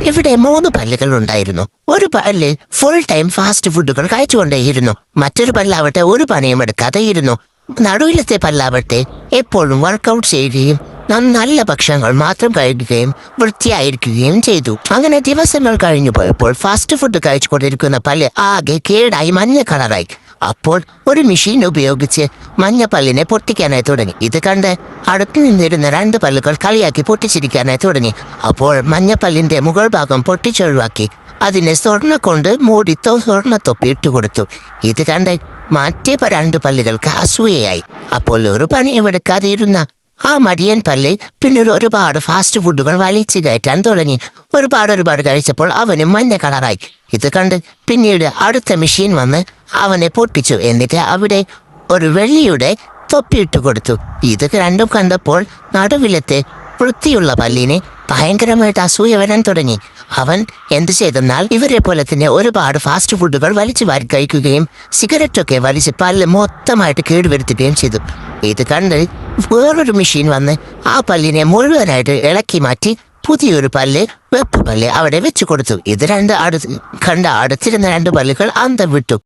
ഇവിടെ 3 പല്ലുകൾ ഉണ്ടായിരുന്നു. ഒരു പല്ല് ഫുൾ ടൈം ഫാസ്റ്റ് ഫുഡുകൾ കഴിച്ചുകൊണ്ടേയിരുന്നു. മറ്റൊരു പല്ലാവട്ടെ ഒരു പണിയും എടുക്കാതെയിരുന്നു. നടുവിലത്തെ പല്ലാവട്ടെ എപ്പോഴും വർക്കൗട്ട് ചെയ്യുകയും നല്ല ഭക്ഷണങ്ങൾ മാത്രം കഴിക്കുകയും വൃത്തിയായിരിക്കുകയും ചെയ്തു. അങ്ങനെ ദിവസങ്ങൾ കഴിഞ്ഞു പോയപ്പോൾ ഫാസ്റ്റ് ഫുഡ് കഴിച്ചുകൊണ്ടിരിക്കുന്ന പല്ല് ആകെ കേടായി മഞ്ഞ കളറായി. അപ്പോൾ ഒരു മെഷീൻ ഉപയോഗിച്ച് മഞ്ഞ പല്ലിനെ പൊട്ടിക്കാനായി തുടങ്ങി. ഇത് കണ്ട് അടുത്തു നിന്നിരുന്ന 2 പല്ലുകൾ കളിയാക്കി പൊട്ടിച്ചിരിക്കാനായി തുടങ്ങി. അപ്പോൾ മഞ്ഞപ്പല്ലിന്റെ മുകൾ ഭാഗം പൊട്ടിച്ചൊഴിവാക്കി അതിനെ സ്വർണ്ണ കൊണ്ട് മൂടി സ്വർണ്ണത്തൊപ്പി ഇട്ടുകൊടുത്തു. ഇത് കണ്ട് മറ്റേ 2 പല്ലുകൾക്ക് അസൂയയായി. അപ്പോൾ ഒരു പണിയും എടുക്കാതെയിരുന്ന ആ മടിയൻ പല്ല് പിന്നീട് ഒരുപാട് ഫാസ്റ്റ് ഫുഡുകൾ വലിച്ചു കയറ്റാൻ തുടങ്ങി. ഒരുപാട് കഴിച്ചപ്പോൾ അവനും മഞ്ഞ കളറായി. ഇത് കണ്ട് പിന്നീട് അടുത്ത മെഷീൻ വന്ന് അവനെ പൊട്ടിച്ചു. എന്നിട്ട് അവിടെ ഒരു വെള്ളിയുടെ തൊപ്പിയിട്ട് കൊടുത്തു. ഇത് രണ്ടും കണ്ടപ്പോൾ നടുവിലത്തെ വൃത്തിയുള്ള പല്ലിനെ ഭയങ്കരമായിട്ട് അസൂയ വരാൻ തുടങ്ങി. അവൻ എന്ത് ചെയ്തെന്നാൽ ഇവരെ പോലെ തന്നെ ഒരുപാട് ഫാസ്റ്റ് ഫുഡുകൾ വലിച്ചു വാരി കഴിക്കുകയും സിഗരറ്റൊക്കെ വലിച്ച് പല്ല് മൊത്തമായിട്ട് കേടുവരുത്തുകയും ചെയ്തു. ഇത് കണ്ട് വേറൊരു മെഷീൻ വന്ന് ആ പല്ലിനെ മുഴുവനായിട്ട് ഇളക്കി മാറ്റി പുതിയൊരു പല്ല് വെപ്പ് പല്ല് അവിടെ വെച്ചു കൊടുത്തു. ഇത് കണ്ട അടുത്തിരുന്ന 2 പല്ലുകൾ അന്തം വിട്ടു.